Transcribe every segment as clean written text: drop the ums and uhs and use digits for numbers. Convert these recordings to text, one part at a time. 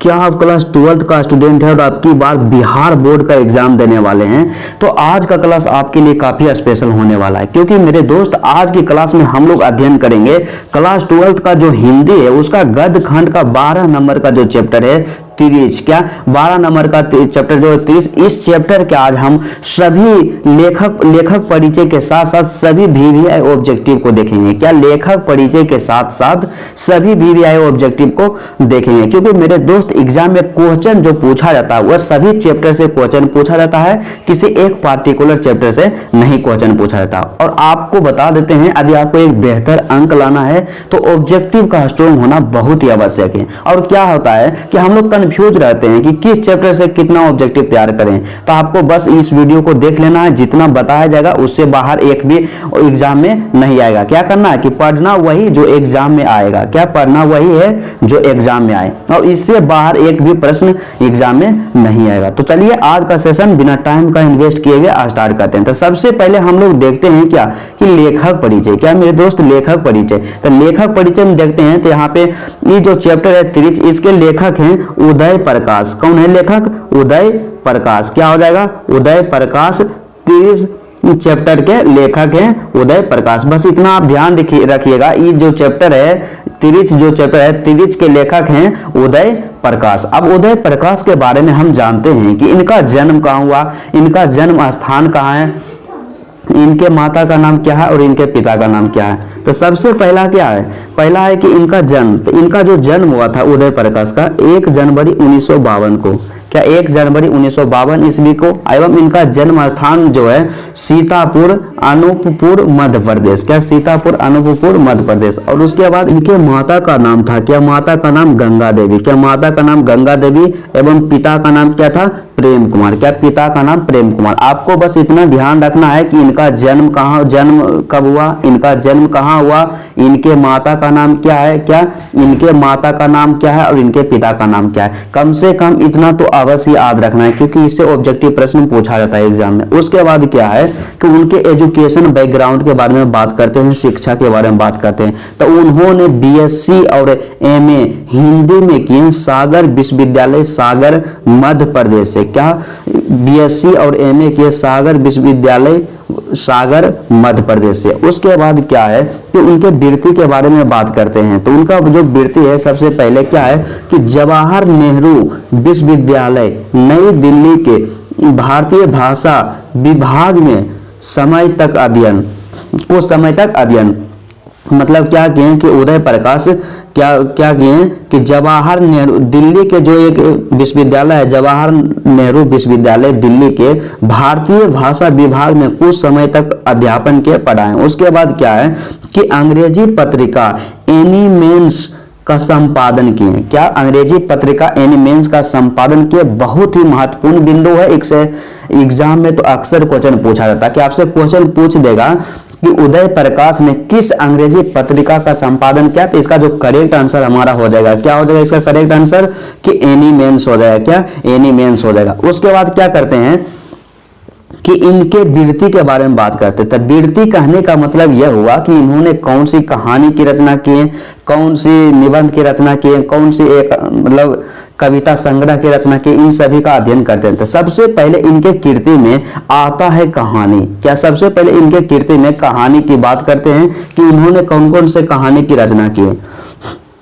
क्या आप class 12th का स्टूडेंट है और आपकी बार बिहार बोर्ड का एग्जाम देने वाले हैं, तो आज का क्लास आपके लिए काफी स्पेशल होने वाला है। क्योंकि मेरे दोस्त, आज की क्लास में हम लोग अध्ययन करेंगे क्लास 12th का जो हिंदी है उसका गद्य खंड का 12 नंबर का जो चैप्टर है 30, क्या 12 नंबर का चैप्टर जो 30, इस चैप्टर के आज हम सभी लेखक परिचय के साथ साथ सभी वीवीआई ऑब्जेक्टिव को देखेंगे। क्या लेखक परिचय के साथ साथ सभी वीवीआई ऑब्जेक्टिव को देखेंगे, क्योंकि मेरे दोस्त एग्जाम में क्वेश्चन जो पूछा जाता है वह सभी चैप्टर से क्वेश्चन पूछा जाता है, किसी एक पार्टिकुलर चैप्टर से नहीं क्वेश्चन पूछा जाता। और आपको बता देते हैं, यदि आपको एक बेहतर अंक लाना है तो ऑब्जेक्टिव का स्ट्रॉन्ग होना बहुत ही आवश्यक है। और क्या होता है कि हम लोग कंफ्यूज रहते हैं कि किस चैप्टर से कितना ऑब्जेक्टिव तैयार करें, तो आपको बस इस वीडियो को देख लेना है। जितना बताया जाएगा उससे बाहर एक भी एग्जाम में नहीं आएगा। क्या करना है कि पढ़ना वही जो एग्जाम में आएगा, क्या पढ़ना वही है जो एग्जाम में आए, और इससे बाहर एक भी प्रश्न एग्जाम में नहीं आएगा। तो चलिए आज का सेशन बिना टाइम का इन्वेस्ट किए हुए स्टार्ट करते हैं। तो सबसे पहले हम लोग देखते हैं क्या कि लेखक परिचय। क्या मेरे दोस्त, लेखक परिचय। तो लेखक परिचय में देखते हैं, तो यहाँ पे ये जो चैप्टर है 30, इसके लेखक हैं उदय प्रकाश। कौन है लेखक? उदय प्रकाश। क्या हो जाएगा? उदय प्रकाश। 30 चैप्टर के लेखक हैं उदय प्रकाश। बस इतना आप ध्यान रखिएगा, ये जो चैप्टर है 30, जो चैप्टर है 30 के लेखक हैं उदय प्रकाश। अब उदय प्रकाश के बारे में हम जानते हैं कि इनका जन्म कहाँ हुआ, इनका जन्म स्थान कहाँ है, इनके माता का नाम क्या है और इनके पिता का नाम क्या है। तो सबसे पहला क्या है, पहला है कि इनका जन्म। तो इनका जो जन्म हुआ था उदय प्रकाश का 1 जनवरी 1952 को। क्या 1 जनवरी 1952 ईस्वी को। एवं इनका जन्म स्थान जो है सीतापुर अनूपपुर मध्य प्रदेश। क्या सीतापुर अनूपपुर मध्य प्रदेश। और उसके बाद इनके माता का नाम था, क्या माता का नाम गंगा देवी। क्या माता का नाम गंगा देवी एवं पिता का नाम क्या था? प्रेम कुमार। क्या पिता का नाम प्रेम कुमार। आपको बस इतना ध्यान रखना है कि इनका जन्म कहाँ, जन्म कब हुआ, इनका जन्म कहाँ हुआ, इनके माता का नाम क्या है, क्या इनके माता का नाम क्या है और इनके पिता का नाम क्या है। कम से कम इतना तो अवश्य याद रखना है, क्योंकि इससे ऑब्जेक्टिव प्रश्न पूछा जाता है एग्जाम में। उसके बाद क्या है कि उनके एजुकेशन बैकग्राउंड के बारे में बात करते हैं, शिक्षा के बारे में बात करते हैं। तो उन्होंने बीएससी और एमए हिंदी में किए सागर विश्वविद्यालय सागर मध्य प्रदेश से। क्या बीएससी और एमए किए सागर विश्वविद्यालय सागर मध्य प्रदेश से। उसके बाद क्या है कि उनके वृत्ति के बारे में बात करते हैं। तो उनका जो वृत्ति है सबसे पहले क्या है कि जवाहर नेहरू विश्वविद्यालय नई दिल्ली के भारतीय भाषा विभाग में समय तक अध्ययन, कुछ समय तक अध्ययन। मतलब क्या किए कि उदय प्रकाश क्या किए कि जवाहर नेहरू दिल्ली के जो एक विश्वविद्यालय है जवाहर नेहरू विश्वविद्यालय दिल्ली के भारतीय भाषा विभाग में कुछ समय तक अध्यापन के पढ़ाए। उसके बाद क्या है कि अंग्रेजी पत्रिका एनिमेंस का संपादन किए। क्या अंग्रेजी पत्रिका एनिमेंस का संपादन किए। बहुत ही महत्वपूर्ण बिंदु है, एग्जाम में तो अक्सर क्वेश्चन पूछा जाता है कि आपसे क्वेश्चन पूछ देगा कि उदय प्रकाश ने किस अंग्रेजी पत्रिका का संपादन किया। तो इसका जो करेक्ट आंसर हमारा हो जाएगा, क्या हो जाएगा इसका करेक्ट आंसर कि एनिमेंस हो जाएगा। क्या एनिमेंस हो जाएगा। उसके बाद क्या करते हैं कि इनके वृत्ति के बारे में बात करते हैं। तो वृत्ति कहने का मतलब यह हुआ कि इन्होंने कौन सी कहानी की रचना की, कौन सी निबंध की रचना की, कौन सी एक मतलब कविता संग्रह की रचना की, इन सभी का अध्ययन करते हैं। तो सबसे पहले इनके कीर्ति में आता है कहानी। क्या सबसे पहले इनके कीर्ति में कहानी की बात करते हैं कि इन्होंने कौन कौन से कहानी की रचना की।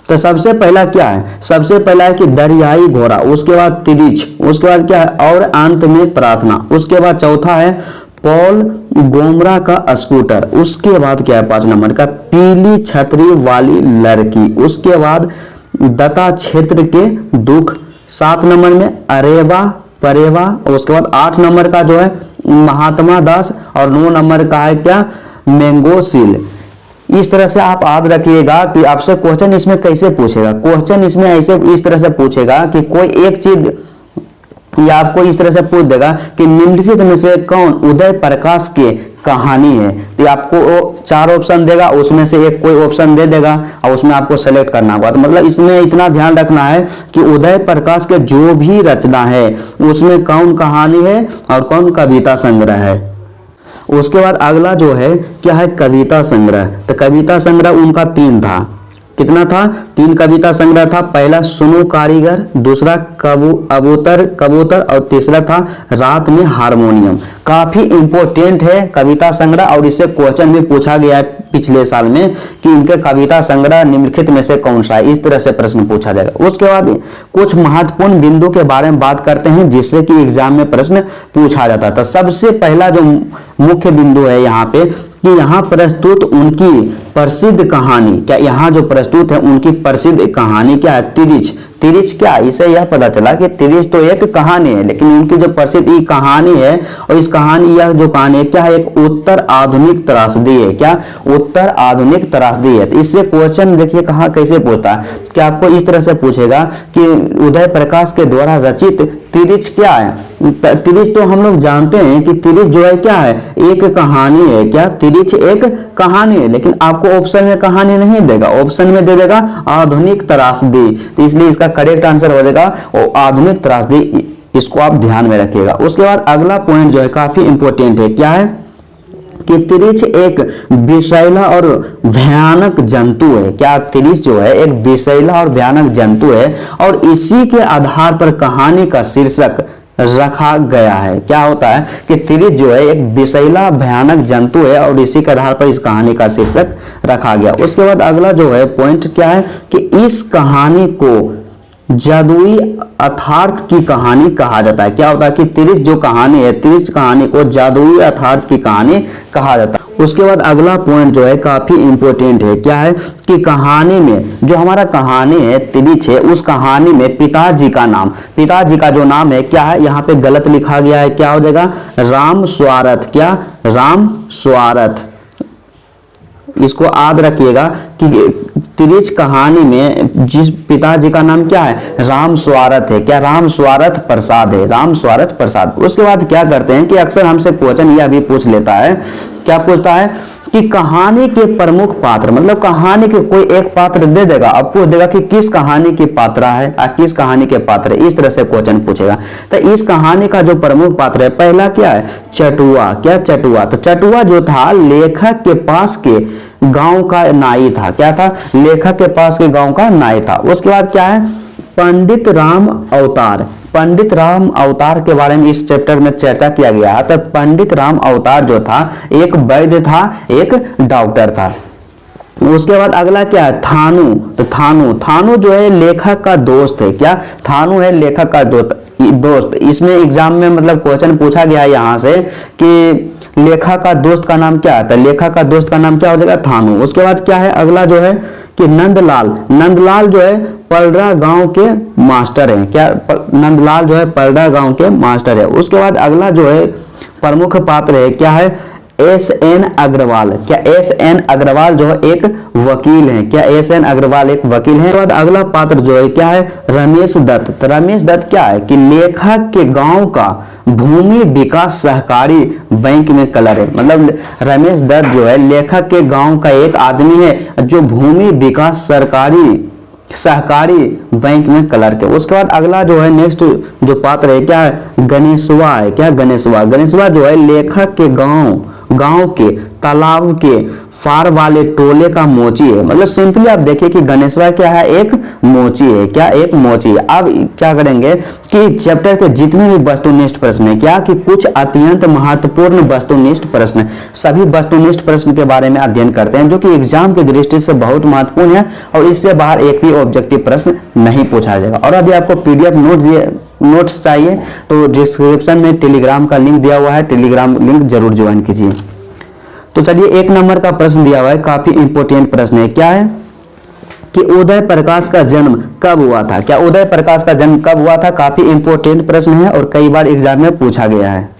तो सबसे पहला क्या है, सबसे पहला है कि दरियाई घोड़ा। उसके बाद 30, उसके बाद क्या है और अंत में प्रार्थना। उसके बाद चौथा है पॉल गोमरा का स्कूटर। उसके बाद क्या है 5 नंबर का पीली छतरी वाली लड़की। उसके बाद दत्ता क्षेत्र के दुख। 7 नंबर में अरेवा परेवा। उसके बाद 8 नंबर का जो है महात्मा दास और 9 नंबर का है क्या मैंगो सील। इस तरह से आप याद रखिएगा कि आपसे क्वेश्चन इसमें कैसे पूछेगा। क्वेश्चन इसमें ऐसे इस तरह से पूछेगा कि कोई एक चीज या आपको इस तरह से पूछ देगा कि निम्नलिखित में से कौन उदय प्रकाश की कहानी है। तो आपको 4 ऑप्शन देगा, उसमें से एक कोई ऑप्शन दे देगा और उसमें आपको सेलेक्ट करना होगा। तो मतलब इसमें इतना ध्यान रखना है कि उदय प्रकाश के जो भी रचना है उसमें कौन कहानी है और कौन कविता संग्रह है। उसके बाद अगला जो है क्या है कविता संग्रह। तो कविता संग्रह उनका 3 था। कितना था? 3 कविता संग्रह था। पहला सुनो कारीगर, दूसरा कबूतर और तीसरा था रात में हारमोनियम। काफी इंपॉर्टेंट है कविता संग्रह और इससे क्वेश्चन भी पूछा गया है पिछले साल में कि इनके कविता संग्रह निम्नलिखित में से कौन सा है, इस तरह से प्रश्न पूछा जाएगा। उसके बाद कुछ महत्वपूर्ण बिंदु के बारे में बात करते हैं जिससे कि एग्जाम में प्रश्न पूछा जाता था। सबसे पहला जो मुख्य बिंदु है यहाँ पे कि यहाँ प्रस्तुत उनकी प्रसिद्ध कहानी, क्या यहाँ जो प्रस्तुत है उनकी प्रसिद्ध कहानी क्या है? तिरिच। तिरिच क्या? इसे यह पता चला कि तिरिच तो एक कहानी है, लेकिन उनकी जो प्रसिद्ध कहानी है और इस कहानी यह जो कहानी है क्या है? एक उत्तर आधुनिक त्रासदी है। क्या? उत्तर आधुनिक त्रासदी है। तो इससे क्वेश्चन देखिए कहाँ कैसे पूछता है कि आपको इस तरह से पूछेगा कि उदय प्रकाश के द्वारा रचित तिरिच क्या है? तिरिच तो हम लोग जानते हैं कि तिरिच जो है क्या है? एक कहानी है। क्या? तिरिच एक कहानी है, लेकिन आपको ऑप्शन में कहानी नहीं देगा, ऑप्शन में दे देगा आधुनिक त्रासदी। तो इसलिए इसका करेक्ट आंसर हो जाएगा आधुनिक त्रासदी। इसको आप ध्यान में रखिएगा। उसके बाद अगला पॉइंट जो है काफी इंपॉर्टेंट है। क्या है? कि तिरिच एक विषैला और भयानक जंतु है। क्या? तिरिच जो है एक विषैला और भयानक जंतु है और इसी के आधार पर कहानी का शीर्षक रखा गया है। क्या होता है कि तिरिच जो है एक विषैला भयानक जंतु है और इसी के आधार पर इस कहानी का शीर्षक रखा गया। उसके बाद अगला जो है पॉइंट क्या है कि इस कहानी को जादुई अर्थार्थ की कहानी कहा जाता है। क्या होता है कि तिरिच जो कहानी है, तिरिच कहानी को जादुई अर्थार्थ की कहानी कहा जाता है। उसके बाद अगला पॉइंट जो है काफी इंपॉर्टेंट है। क्या है कि कहानी में जो हमारा कहानी है तिरिच है, उस कहानी में पिताजी का नाम, पिताजी का जो नाम है क्या है? यहाँ पे गलत लिखा गया है। क्या हो जाएगा? राम स्वारथ। क्या? राम स्वारथ। इसको याद रखिएगा कि तिरिच कहानी में जिस पिताजी का नाम क्या है? राम स्वारथ है। क्या? राम स्वारथ प्रसाद है। राम स्वारथ प्रसाद। उसके बाद क्या करते हैं कि अक्सर हमसे क्वेश्चन यह भी पूछ लेता है, क्या पूछता है कि कहानी के प्रमुख पात्र, मतलब कहानी के कोई एक पात्र दे देगा, अब पूछ देगा कि किस कहानी की पात्रा है और किस कहानी के पात्र है, इस तरह से क्वेश्चन पूछेगा। तो इस कहानी का जो प्रमुख पात्र है पहला क्या है? चटुआ। क्या? चटुआ। तो चटुआ जो था लेखक के पास के गांव का नाई था। क्या था? लेखक के पास के गांव का नाई था। उसके बाद क्या है? पंडित राम अवतार। पंडित राम अवतार के बारे में इस चैप्टर में चर्चा किया गया। तो पंडित राम अवतार जो था एक वैद्य था, एक डॉक्टर था। उसके बाद अगला क्या है? थानू। तो थानू जो है लेखक का दोस्त है। क्या? थानू है लेखक का दोस्त। इसमें एग्जाम में मतलब क्वेश्चन पूछा गया यहाँ से कि लेखक का दोस्त का नाम क्या है? लेखक का दोस्त का नाम क्या हो जाएगा? थानू। उसके बाद क्या है? अगला जो है कि नंदलाल जो है पलड़ा गांव के मास्टर हैं। क्या? नंदलाल जो है पलड़ा गांव के मास्टर है। उसके बाद अगला जो है प्रमुख पात्र है क्या है? एस.एन. अग्रवाल। क्या? एस.एन. अग्रवाल जो है एक वकील है। क्या? एस.एन. अग्रवाल एक वकील है। उसके बाद अगला पात्र जो है क्या है? रमेश दत्त। तो रमेश दत्त क्या है कि लेखक के गांव का भूमि विकास सहकारी बैंक में क्लर्क है। मतलब रमेश दत्त जो है लेखक के गांव का एक आदमी है जो भूमि विकास सहकारी बैंक में क्लर्क है। उसके बाद अगला जो है नेक्स्ट जो पात्र है क्या है? गणेशवा है। क्या? गणेशवा जो है लेखक के गांव के तालाब के फार वाले टोले का मोची है। मतलब सिंपली आप देखिए कि गणेशवा क्या है? एक मोची है। क्या? एक मोची है। अब क्या करेंगे कि चैप्टर के जितने भी वस्तुनिष्ठ प्रश्न है क्या कि कुछ अत्यंत महत्वपूर्ण वस्तुनिष्ठ प्रश्न, सभी वस्तुनिष्ठ प्रश्न के बारे में अध्ययन करते हैं जो कि एग्जाम की दृष्टि से बहुत महत्वपूर्ण है और इससे बाहर एक भी ऑब्जेक्टिव प्रश्न नहीं पूछा जाएगा। और यदि आपको पीडीएफ नोट्स चाहिए तो डिस्क्रिप्शन में टेलीग्राम का लिंक दिया हुआ है, टेलीग्राम लिंक जरूर ज्वाइन कीजिए। तो चलिए 1 नंबर का प्रश्न दिया हुआ है, काफी इंपॉर्टेंट प्रश्न है। क्या है कि उदय प्रकाश का जन्म कब हुआ था? क्या? उदय प्रकाश का जन्म कब हुआ था? काफी इंपॉर्टेंट प्रश्न है और कई बार एग्जाम में पूछा गया है।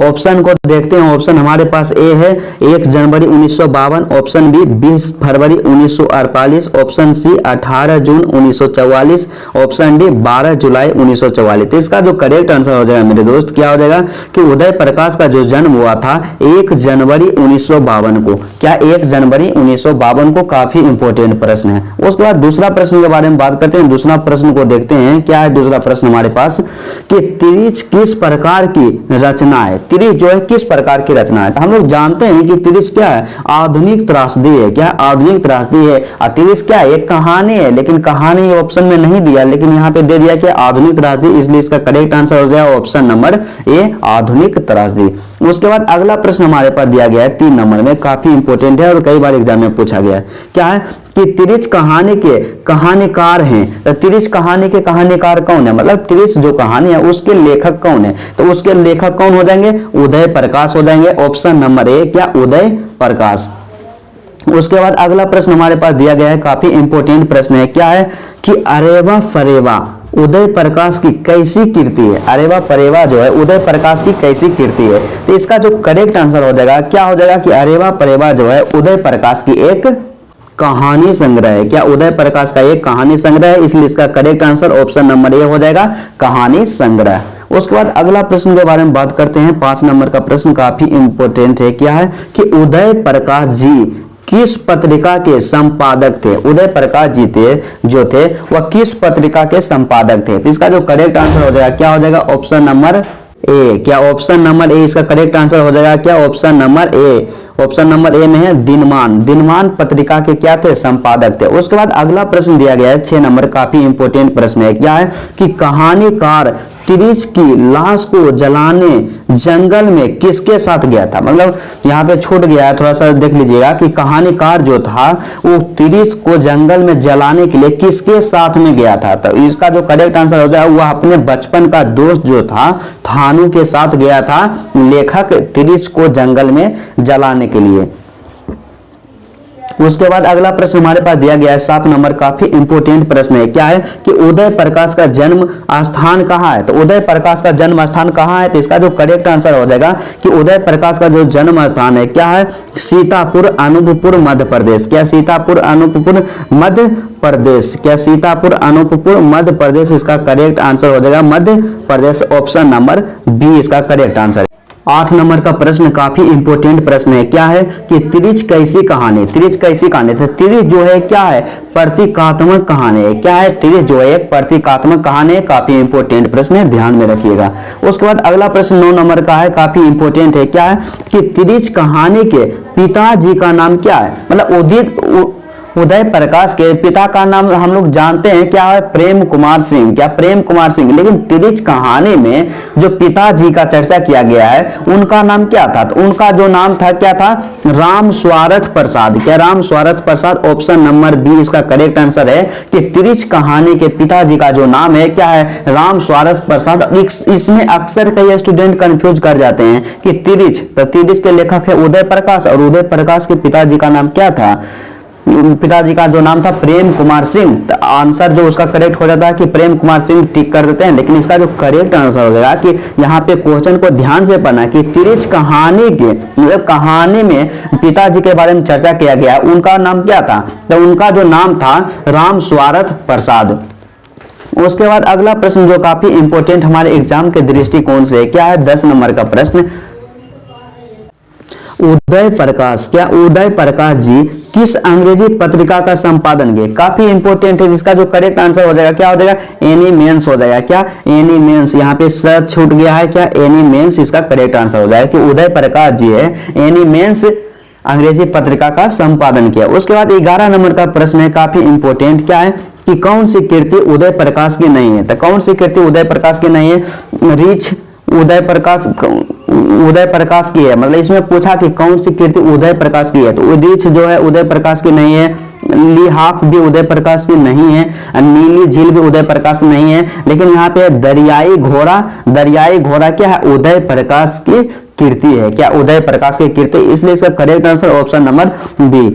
ऑप्शन को देखते हैं। ऑप्शन हमारे पास ए है 1 जनवरी 1952, ऑप्शन बी 20 फरवरी 1948, ऑप्शन सी 18 जून 1944, ऑप्शन डी 12 जुलाई 1944। तो इसका जो करेक्ट आंसर हो जाएगा मेरे दोस्त क्या हो जाएगा कि उदय प्रकाश का जो जन्म हुआ था 1 जनवरी 1952 को। क्या? 1 जनवरी 1952 को। काफी इंपॉर्टेंट प्रश्न है। उसके बाद दूसरा प्रश्न के बारे में बात करते हैं। दूसरा प्रश्न को देखते हैं। क्या है दूसरा प्रश्न हमारे पास कि तिरिच किस प्रकार की रचना है? तिरिश जो है किस प्रकार की रचना है? तो हम लोग जानते हैं कि तिरिश क्या है, आधुनिक त्रासदी है। क्या आधुनिक त्रासदी है। तिरिश क्या है, एक कहानी है, लेकिन कहानी ऑप्शन में नहीं दिया, लेकिन यहाँ पे दे दिया कि आधुनिक त्रासदी, इसलिए इसका करेक्ट आंसर हो गया ऑप्शन नंबर ए, आधुनिक त्रासदी। उसके बाद अगला प्रश्न हमारे पास दिया गया है 3 नंबर में, काफी इंपॉर्टेंट है और कई बार एग्जाम में पूछा गया है। क्या है कि तिरिच कहानी के कहानीकार हैं। तो तिरिच कहानी के कहानीकार कौन है, मतलब तिरिच जो कहानी है उसके लेखक कौन है? तो उसके लेखक कौन हो जाएंगे, उदय प्रकाश हो जाएंगे। ऑप्शन नंबर ए क्या, उदय प्रकाश। उसके बाद अगला प्रश्न हमारे पास दिया गया है, काफी इंपॉर्टेंट प्रश्न है। क्या है कि अरेवा फरेवा उदय प्रकाश की कैसी कीर्ति है? अरेवा परेवा जो है उदय प्रकाश की कैसी कीर्ति है? तो इसका जो करेक्ट आंसर हो जाएगा क्या हो जाएगा कि अरेवा परेवा जो है उदय प्रकाश की एक कहानी संग्रह है। क्या, उदय प्रकाश का एक कहानी संग्रह है, इसलिए इसका correct answer option number A हो जाएगा, कहानी संग्रह। उसके बाद अगला प्रश्न के बारे में बात करते हैं। 5 नंबर का प्रश्न काफी इंपॉर्टेंट है। क्या है कि उदय प्रकाश जी किस पत्रिका के संपादक थे? उदय प्रकाश जी जो थे वह किस पत्रिका के संपादक थे? तो इसका जो करेक्ट आंसर हो जाएगा क्या हो जाएगा, ऑप्शन नंबर ए। क्या ऑप्शन नंबर ए इसका करेक्ट आंसर हो जाएगा क्या, option number A. Option number A में है दिनमान। दिनमान पत्रिका के क्या थे, संपादक थे। उसके बाद अगला प्रश्न दिया गया है 6 नंबर, काफी इंपॉर्टेंट प्रश्न है। क्या है कि कहानीकार तिरिच की लाश को जलाने जंगल में किसके साथ गया था? मतलब यहाँ पे छूट गया है, थोड़ा सा देख लीजिएगा कि कहानीकार जो था वो तिरिच को जंगल में जलाने के लिए किसके साथ में गया था? तो इसका जो करेक्ट आंसर हो जाए वह अपने बचपन का दोस्त जो था थानू के साथ गया था लेखक तिरिच को जंगल में जलाने के लिए। उसके बाद अगला प्रश्न हमारे पास दिया गया है 7 नंबर, काफी इंपॉर्टेंट प्रश्न है। क्या है कि उदय प्रकाश का जन्म स्थान कहाँ है? तो उदय प्रकाश का जन्म स्थान कहाँ है? तो इसका जो करेक्ट आंसर हो जाएगा कि उदय प्रकाश का जो जन्म स्थान है क्या है, सीतापुर अनूपपुर मध्य प्रदेश। क्या सीतापुर अनूपपुर मध्य प्रदेश? क्या सीतापुर अनूपपुर मध्य प्रदेश इसका करेक्ट आंसर हो जाएगा, Madhya Pradesh. Option number B इसका करेक्ट आंसर। 8 नंबर का प्रश्न काफी इंपॉर्टेंट प्रश्न है। क्या है कि तिरिच कैसी कहानी? तिरिच कैसी कहानी? तो तिरिच जो है क्या है, प्रतीकात्मक कहानी है। क्या है, तिरिच जो है एक प्रतीकात्मक कहानी है। काफी इंपॉर्टेंट प्रश्न है, ध्यान में रखिएगा। उसके बाद अगला प्रश्न 9 नंबर का है, काफी इंपॉर्टेंट है। क्या है कि तिरिच कहानी के पिताजी का नाम क्या है? मतलब उदय प्रकाश के पिता का नाम हम लोग जानते हैं क्या है, प्रेम कुमार सिंह। क्या, प्रेम कुमार सिंह। लेकिन तिरिच कहानी में जो पिताजी का चर्चा किया गया है उनका नाम क्या था? तो उनका जो नाम था क्या था, राम स्वारथ प्रसाद। क्या, राम स्वारथ प्रसाद। ऑप्शन नंबर बी इसका करेक्ट आंसर है कि तिरिच कहानी के पिताजी का जो नाम है क्या है, राम स्वारथ प्रसाद। इसमें अक्सर कई स्टूडेंट कंफ्यूज कर जाते हैं कि तिरिच, तो तिरिच के लेखक है उदय प्रकाश और उदय प्रकाश के पिताजी का नाम क्या था, पिताजी का जो नाम था प्रेम कुमार सिंह। तो आंसर जो उसका करेक्ट हो जाता है कि प्रेम कुमार सिंह टिक कर देते हैं, लेकिन इसका जो करेक्ट आंसर हो जाएगा कि यहाँ पे क्वेश्चन को ध्यान से पढ़ना कि तिरिच कहानी के मतलब कहानी में पिताजी के बारे में चर्चा किया गया, उनका नाम क्या था? तो उनका जो नाम था राम स्वारथ प्रसाद। उसके बाद अगला प्रश्न जो काफी इंपॉर्टेंट हमारे एग्जाम के दृष्टिकोण से, क्या है 10 नंबर का प्रश्न, उदय प्रकाश। क्या, उदय प्रकाश जी किस अंग्रेजी पत्रिका का संपादन किए? काफी इंपॉर्टेंट है, जिसका जो करेक्ट आंसर हो जाएगा क्या हो जाएगा, एनी मेंस हो जाएगा। क्या, एनी मेंस। यहाँ पे सच छूट गया है, क्या एनी मेंस इसका करेक्ट आंसर हो जाएगा कि उदय प्रकाश जी है एनी मेंस अंग्रेजी पत्रिका का संपादन किया। उसके बाद 11 नंबर का प्रश्न है, काफी इंपॉर्टेंट। क्या है कि कौन सी कीर्ति उदय प्रकाश की नहीं है? तो कौन सी कीर्ति उदय प्रकाश की नहीं है? रीच उदय प्रकाश की है, मतलब इसमें पूछा कि कौन सी कीर्ति उदय प्रकाश की है, तो रीच जो है उदय प्रकाश की नहीं है, लिहाफ भी उदय प्रकाश की नहीं है, नीली झील भी उदय प्रकाश नहीं है। लेकिन यहाँ पे दरियाई घोड़ा, दरियाई घोड़ा क्या है, उदय प्रकाश की कीर्ति है। क्या, उदय प्रकाश की कीर्ति, इसलिए इसका correct answer option number B.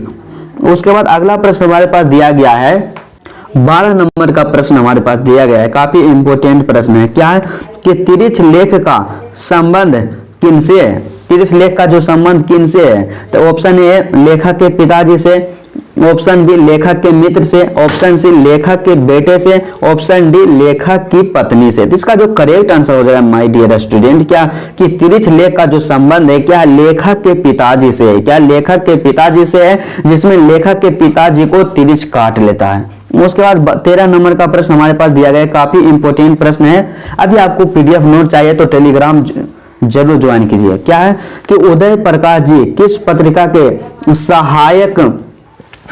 उसके बाद अगला प्रश्न हमारे पास दिया गया है 12 नंबर का प्रश्न हमारे पास दिया गया है, काफी इंपॉर्टेंट प्रश्न है। क्या है कि तिरिच लेख का संबंध किनसे है? तिरिच लेख का जो संबंध किनसे है? तो ऑप्शन ए लेखक के पिताजी से, ऑप्शन बी लेखक के मित्र से, ऑप्शन सी लेखक के बेटे से, ऑप्शन डी लेखक की पत्नी से। तो इसका जो करेक्ट आंसर हो जाएगा माय डियर स्टूडेंट क्या कि तिरिच लेख का जो संबंध है क्या लेखक के पिताजी से है। क्या, लेखक के पिताजी से है, जिसमें लेखक के पिताजी को तिरिच काट लेता है। उसके बाद 13 नंबर का प्रश्न हमारे पास दिया गया है, काफी इंपॉर्टेंट प्रश्न है। अभी आपको पीडीएफ नोट चाहिए तो टेलीग्राम जरूर ज्वाइन कीजिए। क्या है कि उदय प्रकाश जी किस पत्रिका के सहायक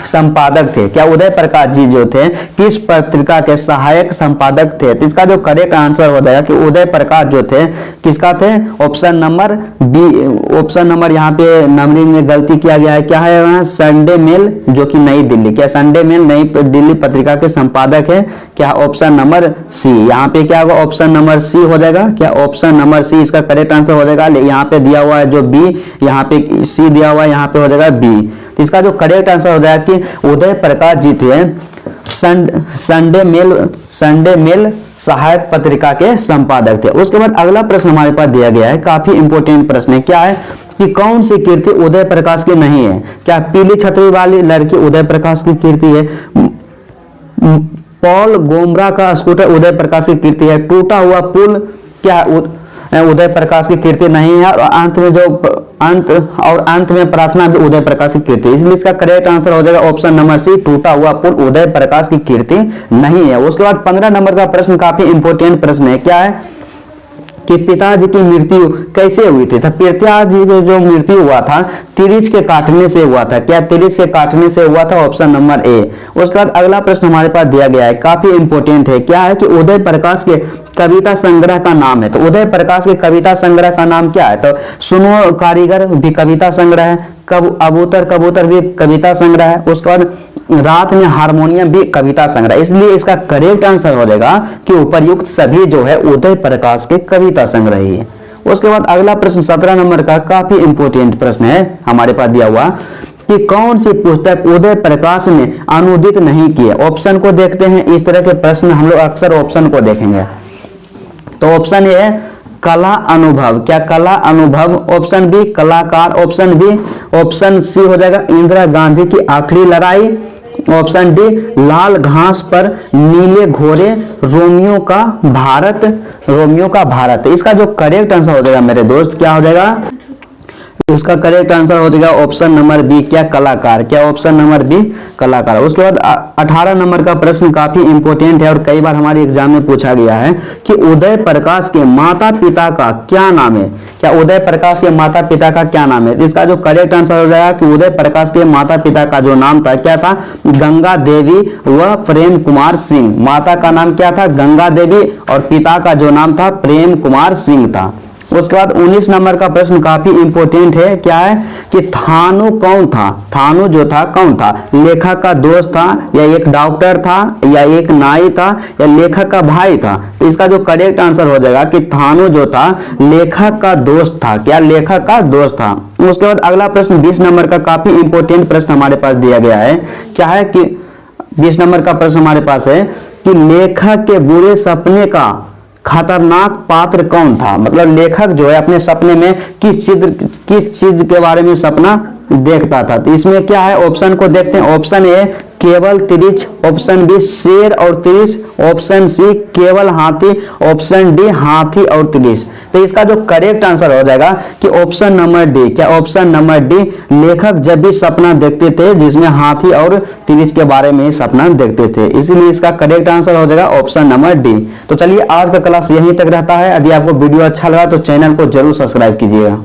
संपादक थे? क्या उदय प्रकाश जी जो थे किस पत्रिका के सहायक संपादक थे? तो इसका जो करेक्ट आंसर हो जाएगा कि उदय प्रकाश जो थे किसका थे? Option number B. Option number यहाँ पे नंबरिंग में गलती किया गया है। क्या है? संडे मेल जो कि नई दिल्ली, क्या संडे मेल नई दिल्ली पत्रिका के संपादक है? क्या ऑप्शन नंबर सी। यहाँ पे क्या होगा? ऑप्शन नंबर सी हो जाएगा। क्या ऑप्शन नंबर सी इसका करेक्ट आंसर हो जाएगा। यहाँ पे दिया हुआ है जो बी, यहाँ पे सी दिया हुआ है, यहाँ पे हो जाएगा बी। इसका जो करेक्ट आंसर हो जाएगा कि उदय प्रकाश जी थे संडे मेल सहायक पत्रिका के संपादक थे। उसके बाद अगला प्रश्न हमारे पास दिया गया है, काफी इंपोर्टेंट प्रश्न है। क्या है कि कौन सी कीर्ति उदय प्रकाश की नहीं है? क्या पीली छतरी वाली लड़की उदय प्रकाश की कीर्ति है? पॉल गोमरा का स्कूटर उदय प्रकाश की कीर्ति है? टूटा हुआ पुल क्या उदय प्रकाश की कीर्ति नहीं है? और अंत में प्रार्थना भी उदय प्रकाश की कीर्ति। इसलिए इसका करेक्ट आंसर हो जाएगा ऑप्शन नंबर सी, टूटा हुआ पुल उदय प्रकाश की कीर्ति नहीं है। उसके बाद 15 नंबर का प्रश्न काफी इंपोर्टेंट प्रश्न है। क्या है कि पिताजी की मृत्यु कैसे हुई थी? तो पिताजी की जो मृत्यु हुआ था तिरिच के काटने से हुआ था। क्या तिरिच के काटने से हुआ था? Option number A. उसके बाद अगला प्रश्न हमारे पास दिया गया है, काफी इंपोर्टेंट है। क्या है कि उदय प्रकाश के कविता संग्रह का नाम है? तो उदय प्रकाश के कविता संग्रह का नाम क्या है? तो सुनो कारीगर भी कविता संग्रह है, कबूतर भी कविता संग्रह है। उसके बाद रात में हारमोनियम भी कविता संग्रह। इसलिए इसका करेक्ट आंसर हो जाएगा कि उपर्युक्त सभी जो है उदय प्रकाश के कविता संग्रह ही है। उसके बाद अगला प्रश्न 17 नंबर का काफी इंपोर्टेंट प्रश्न है हमारे पास दिया हुआ कि कौन सी पुस्तक उदय प्रकाश ने अनुदित नहीं की है? ऑप्शन को देखते हैं। इस तरह के प्रश्न हम लोग अक्सर ऑप्शन को देखेंगे। तो ऑप्शन ए है कला अनुभव। क्या कला अनुभव? ऑप्शन बी कलाकार, ऑप्शन बी, ऑप्शन सी हो जाएगा इंदिरा गांधी की आखिरी लड़ाई, ऑप्शन डी लाल घास पर नीले घोड़े रोमियो का भारत। इसका जो करेक्ट आंसर हो जाएगा मेरे दोस्त क्या हो जाएगा? इसका करेक्ट आंसर हो जाएगा ऑप्शन नंबर बी, क्या कलाकार। क्या ऑप्शन नंबर बी कलाकार। उसके बाद 18 नंबर का प्रश्न काफी इंपोर्टेंट है और कई बार हमारे एग्जाम में पूछा गया है कि उदय प्रकाश के माता पिता का क्या नाम है? क्या उदय प्रकाश के माता पिता का क्या नाम है? इसका जो करेक्ट आंसर हो जाएगा कि उदय प्रकाश के माता पिता का जो नाम था क्या था? गंगा देवी व प्रेम कुमार सिंह। माता का नाम क्या था? गंगा देवी और पिता का जो नाम था प्रेम कुमार सिंह था। उसके बाद 19 नंबर का प्रश्न काफी इंपोर्टेंट है। क्या है कि थानू कौन था? थानू जो था कौन था? लेखक का दोस्त था या एक डॉक्टर था या एक नाई था या लेखक का भाई था? तो इसका जो करेक्ट आंसर हो जाएगा कि थानू जो था लेखक का दोस्त था। क्या लेखक का दोस्त था? उसके बाद अगला प्रश्न 20 नंबर का काफी इंपोर्टेंट प्रश्न हमारे पास दिया गया है। क्या है कि 20 नंबर का प्रश्न हमारे पास है कि लेखक के बुरे सपने का खतरनाक पात्र कौन था? मतलब लेखक जो है अपने सपने में किस चीज के बारे में सपना देखता था? तो इसमें क्या है? ऑप्शन को देखते हैं। ऑप्शन ए केवल तिरिच, ऑप्शन बी शेर और तिरिच, ऑप्शन सी केवल हाथी, ऑप्शन डी हाथी और तिरिच। तो इसका जो करेक्ट आंसर हो जाएगा कि ऑप्शन नंबर डी। क्या ऑप्शन नंबर डी? लेखक जब भी सपना देखते थे जिसमें हाथी और तिरिच के बारे में सपना देखते थे, इसीलिए इसका करेक्ट आंसर हो जाएगा ऑप्शन नंबर डी। तो चलिए आज का क्लास यहीं तक रहता है। यदि आपको वीडियो अच्छा लगा तो चैनल को जरूर सब्सक्राइब कीजिएगा।